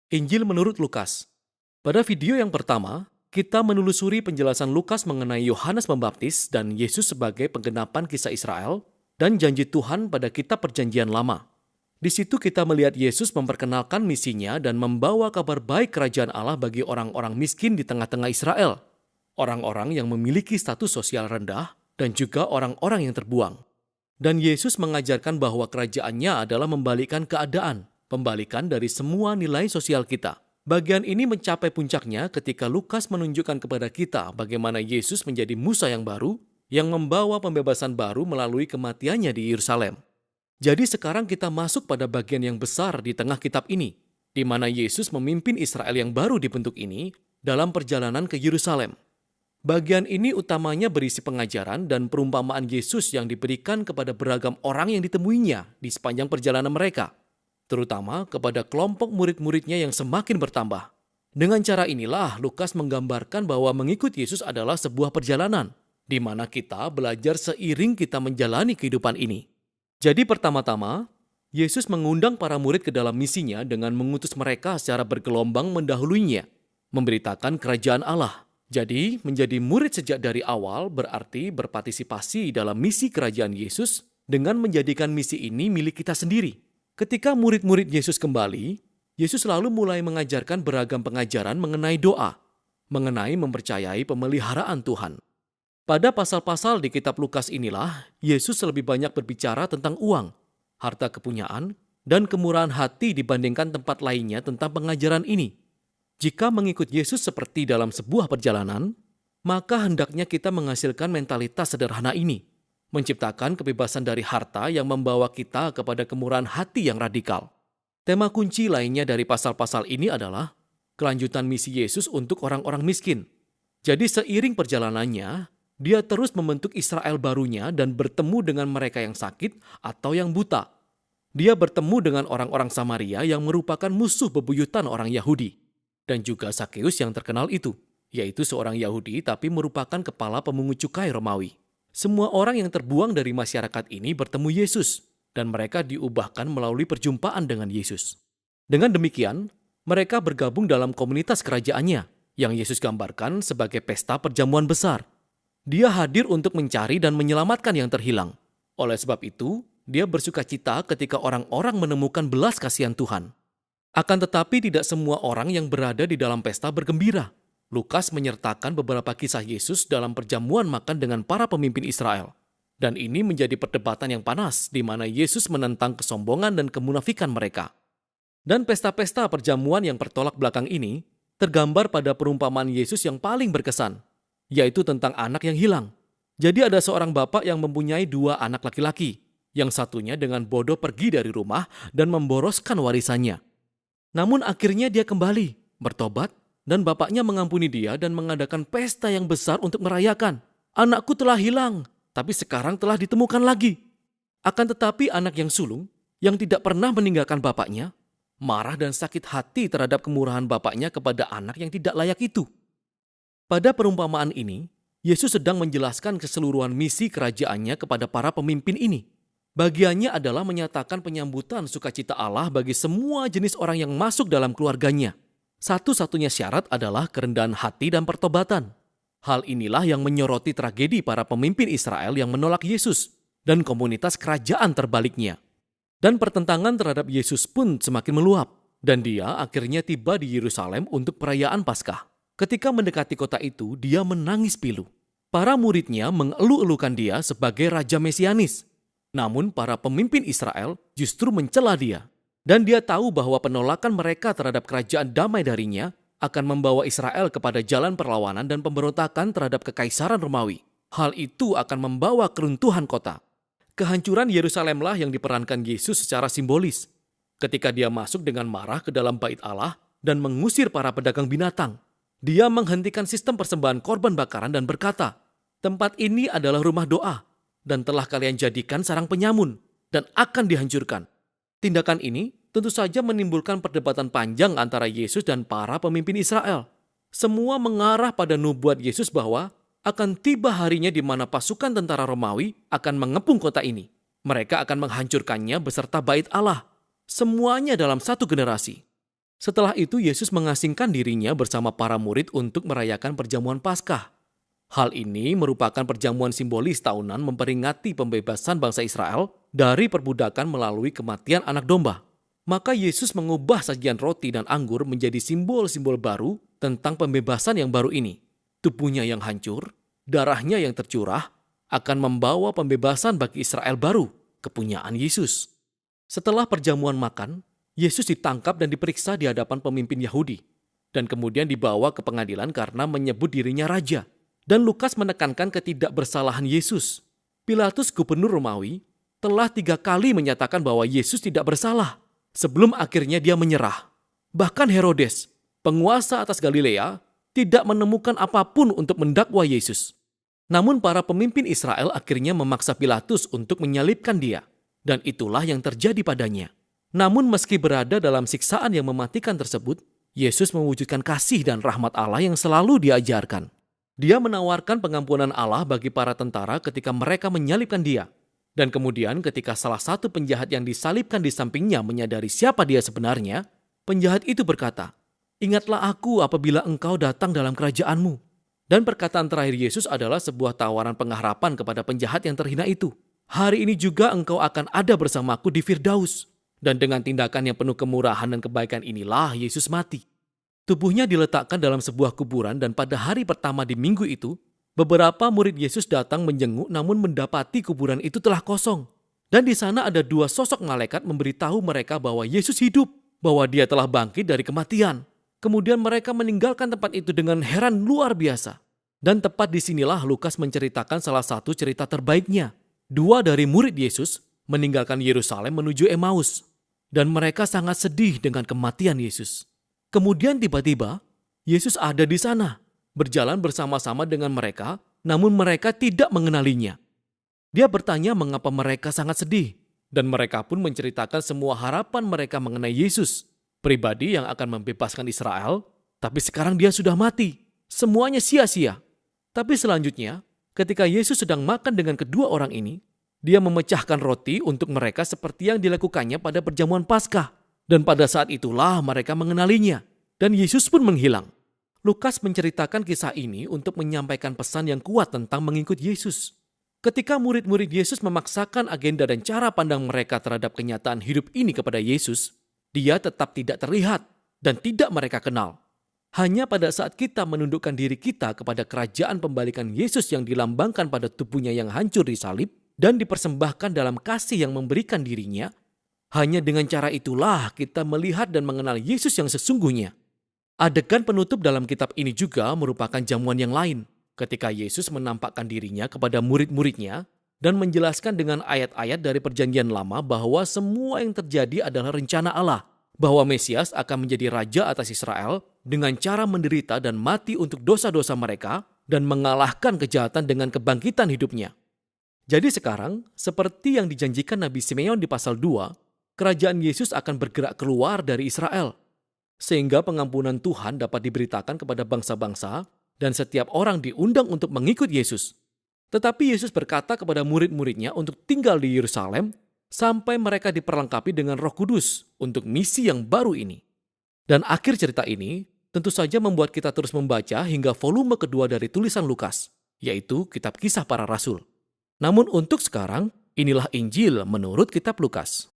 Injil menurut Lukas. Pada video yang pertama, kita menelusuri penjelasan Lukas mengenai Yohanes Pembaptis dan Yesus sebagai penggenapan kisah Israel dan janji Tuhan pada kitab Perjanjian Lama. Di situ kita melihat Yesus memperkenalkan misinya dan membawa kabar baik kerajaan Allah bagi orang-orang miskin di tengah-tengah Israel, orang-orang yang memiliki status sosial rendah dan juga orang-orang yang terbuang. Dan Yesus mengajarkan bahwa kerajaannya adalah membalikkan keadaan, pembalikan dari semua nilai sosial kita. Bagian ini mencapai puncaknya ketika Lukas menunjukkan kepada kita bagaimana Yesus menjadi Musa yang baru, yang membawa pembebasan baru melalui kematiannya di Yerusalem. Jadi sekarang kita masuk pada bagian yang besar di tengah kitab ini, di mana Yesus memimpin Israel yang baru dibentuk ini dalam perjalanan ke Yerusalem. Bagian ini utamanya berisi pengajaran dan perumpamaan Yesus yang diberikan kepada beragam orang yang ditemuinya di sepanjang perjalanan mereka, terutama kepada kelompok murid-muridnya yang semakin bertambah. Dengan cara inilah Lukas menggambarkan bahwa mengikut Yesus adalah sebuah perjalanan, di mana kita belajar seiring kita menjalani kehidupan ini. Jadi pertama-tama, Yesus mengundang para murid ke dalam misinya dengan mengutus mereka secara bergelombang mendahuluinya, memberitakan kerajaan Allah. Jadi, menjadi murid sejak dari awal berarti berpartisipasi dalam misi kerajaan Yesus dengan menjadikan misi ini milik kita sendiri. Ketika murid-murid Yesus kembali, Yesus lalu mulai mengajarkan beragam pengajaran mengenai doa, mengenai mempercayai pemeliharaan Tuhan. Pada pasal-pasal di kitab Lukas inilah, Yesus lebih banyak berbicara tentang uang, harta kepunyaan, dan kemurahan hati dibandingkan tempat lainnya tentang pengajaran ini. Jika mengikut Yesus seperti dalam sebuah perjalanan, maka hendaknya kita menghasilkan mentalitas sederhana ini, menciptakan kebebasan dari harta yang membawa kita kepada kemurahan hati yang radikal. Tema kunci lainnya dari pasal-pasal ini adalah kelanjutan misi Yesus untuk orang-orang miskin. Jadi seiring perjalanannya, dia terus membentuk Israel barunya dan bertemu dengan mereka yang sakit atau yang buta. Dia bertemu dengan orang-orang Samaria yang merupakan musuh bebuyutan orang Yahudi. Dan juga Sakeus yang terkenal itu, yaitu seorang Yahudi tapi merupakan kepala pemungut cukai Romawi. Semua orang yang terbuang dari masyarakat ini bertemu Yesus, dan mereka diubahkan melalui perjumpaan dengan Yesus. Dengan demikian, mereka bergabung dalam komunitas kerajaannya, yang Yesus gambarkan sebagai pesta perjamuan besar. Dia hadir untuk mencari dan menyelamatkan yang terhilang. Oleh sebab itu, dia bersukacita ketika orang-orang menemukan belas kasihan Tuhan. Akan tetapi tidak semua orang yang berada di dalam pesta bergembira. Lukas menyertakan beberapa kisah Yesus dalam perjamuan makan dengan para pemimpin Israel. Dan ini menjadi perdebatan yang panas di mana Yesus menentang kesombongan dan kemunafikan mereka. Dan pesta-pesta perjamuan yang bertolak belakang ini tergambar pada perumpamaan Yesus yang paling berkesan, yaitu tentang anak yang hilang. Jadi ada seorang bapak yang mempunyai 2 anak laki-laki, yang satunya dengan bodoh pergi dari rumah dan memboroskan warisannya. Namun akhirnya dia kembali, bertobat, dan bapaknya mengampuni dia dan mengadakan pesta yang besar untuk merayakan. Anakku telah hilang, tapi sekarang telah ditemukan lagi. Akan tetapi anak yang sulung, yang tidak pernah meninggalkan bapaknya, marah dan sakit hati terhadap kemurahan bapaknya kepada anak yang tidak layak itu. Pada perumpamaan ini, Yesus sedang menjelaskan keseluruhan misi kerajaannya kepada para pemimpin ini. Bagiannya adalah menyatakan penyambutan sukacita Allah bagi semua jenis orang yang masuk dalam keluarganya. Satu-satunya syarat adalah kerendahan hati dan pertobatan. Hal inilah yang menyoroti tragedi para pemimpin Israel yang menolak Yesus dan komunitas kerajaan terbaliknya. Dan pertentangan terhadap Yesus pun semakin meluap, dan dia akhirnya tiba di Yerusalem untuk perayaan Paskah. Ketika mendekati kota itu, dia menangis pilu. Para muridnya mengeluh-elukan dia sebagai Raja Mesianis. Namun para pemimpin Israel justru mencela dia. Dan dia tahu bahwa penolakan mereka terhadap kerajaan damai darinya akan membawa Israel kepada jalan perlawanan dan pemberontakan terhadap kekaisaran Romawi. Hal itu akan membawa keruntuhan kota. Kehancuran Yerusalemlah yang diperankan Yesus secara simbolis. Ketika dia masuk dengan marah ke dalam bait Allah dan mengusir para pedagang binatang. Dia menghentikan sistem persembahan korban bakaran dan berkata, "Tempat ini adalah rumah doa. Dan telah kalian jadikan sarang penyamun, dan akan dihancurkan." Tindakan ini tentu saja menimbulkan perdebatan panjang antara Yesus dan para pemimpin Israel. Semua mengarah pada nubuat Yesus bahwa akan tiba harinya di mana pasukan tentara Romawi akan mengepung kota ini. Mereka akan menghancurkannya beserta bait Allah. Semuanya dalam satu generasi. Setelah itu Yesus mengasingkan dirinya bersama para murid untuk merayakan perjamuan Paskah. Hal ini merupakan perjamuan simbolis tahunan memperingati pembebasan bangsa Israel dari perbudakan melalui kematian anak domba. Maka Yesus mengubah sajian roti dan anggur menjadi simbol-simbol baru tentang pembebasan yang baru ini. Tubuhnya yang hancur, darahnya yang tercurah, akan membawa pembebasan bagi Israel baru, kepunyaan Yesus. Setelah perjamuan makan, Yesus ditangkap dan diperiksa di hadapan pemimpin Yahudi, dan kemudian dibawa ke pengadilan karena menyebut dirinya raja. Dan Lukas menekankan ketidakbersalahan Yesus. Pilatus, gubernur Romawi, telah 3 kali menyatakan bahwa Yesus tidak bersalah, sebelum akhirnya dia menyerah. Bahkan Herodes, penguasa atas Galilea, tidak menemukan apapun untuk mendakwa Yesus. Namun para pemimpin Israel akhirnya memaksa Pilatus untuk menyalibkan dia. Dan itulah yang terjadi padanya. Namun meski berada dalam siksaan yang mematikan tersebut, Yesus mewujudkan kasih dan rahmat Allah yang selalu diajarkan. Dia menawarkan pengampunan Allah bagi para tentara ketika mereka menyalibkan dia. Dan kemudian ketika salah satu penjahat yang disalibkan di sampingnya menyadari siapa dia sebenarnya, penjahat itu berkata, "Ingatlah aku apabila engkau datang dalam kerajaanmu." Dan perkataan terakhir Yesus adalah sebuah tawaran pengharapan kepada penjahat yang terhina itu. "Hari ini juga engkau akan ada bersamaku di Firdaus." Dan dengan tindakan yang penuh kemurahan dan kebaikan inilah Yesus mati. Tubuhnya diletakkan dalam sebuah kuburan dan pada hari pertama di minggu itu, beberapa murid Yesus datang menjenguk namun mendapati kuburan itu telah kosong. Dan di sana ada 2 sosok malaikat memberitahu mereka bahwa Yesus hidup, bahwa dia telah bangkit dari kematian. Kemudian mereka meninggalkan tempat itu dengan heran luar biasa. Dan tepat disinilah Lukas menceritakan salah satu cerita terbaiknya. 2 dari murid Yesus meninggalkan Yerusalem menuju Emmaus. Dan mereka sangat sedih dengan kematian Yesus. Kemudian tiba-tiba, Yesus ada di sana, berjalan bersama-sama dengan mereka, namun mereka tidak mengenalinya. Dia bertanya mengapa mereka sangat sedih, dan mereka pun menceritakan semua harapan mereka mengenai Yesus, pribadi yang akan membebaskan Israel, tapi sekarang dia sudah mati. Semuanya sia-sia. Tapi selanjutnya, ketika Yesus sedang makan dengan kedua orang ini, dia memecahkan roti untuk mereka seperti yang dilakukannya pada perjamuan Paskah. Dan pada saat itulah mereka mengenalinya. Dan Yesus pun menghilang. Lukas menceritakan kisah ini untuk menyampaikan pesan yang kuat tentang mengikut Yesus. Ketika murid-murid Yesus memaksakan agenda dan cara pandang mereka terhadap kenyataan hidup ini kepada Yesus, dia tetap tidak terlihat dan tidak mereka kenal. Hanya pada saat kita menundukkan diri kita kepada kerajaan pembalikan Yesus yang dilambangkan pada tubuhnya yang hancur di salib dan dipersembahkan dalam kasih yang memberikan dirinya, hanya dengan cara itulah kita melihat dan mengenal Yesus yang sesungguhnya. Adegan penutup dalam kitab ini juga merupakan jamuan yang lain, ketika Yesus menampakkan dirinya kepada murid-muridnya dan menjelaskan dengan ayat-ayat dari Perjanjian Lama bahwa semua yang terjadi adalah rencana Allah, bahwa Mesias akan menjadi raja atas Israel dengan cara menderita dan mati untuk dosa-dosa mereka dan mengalahkan kejahatan dengan kebangkitan hidupnya. Jadi sekarang, seperti yang dijanjikan Nabi Simeon di pasal 2, kerajaan Yesus akan bergerak keluar dari Israel, sehingga pengampunan Tuhan dapat diberitakan kepada bangsa-bangsa dan setiap orang diundang untuk mengikut Yesus. Tetapi Yesus berkata kepada murid-muridnya untuk tinggal di Yerusalem sampai mereka diperlengkapi dengan Roh Kudus untuk misi yang baru ini. Dan akhir cerita ini tentu saja membuat kita terus membaca hingga volume kedua dari tulisan Lukas, yaitu Kitab Kisah Para Rasul. Namun untuk sekarang, inilah Injil menurut Kitab Lukas.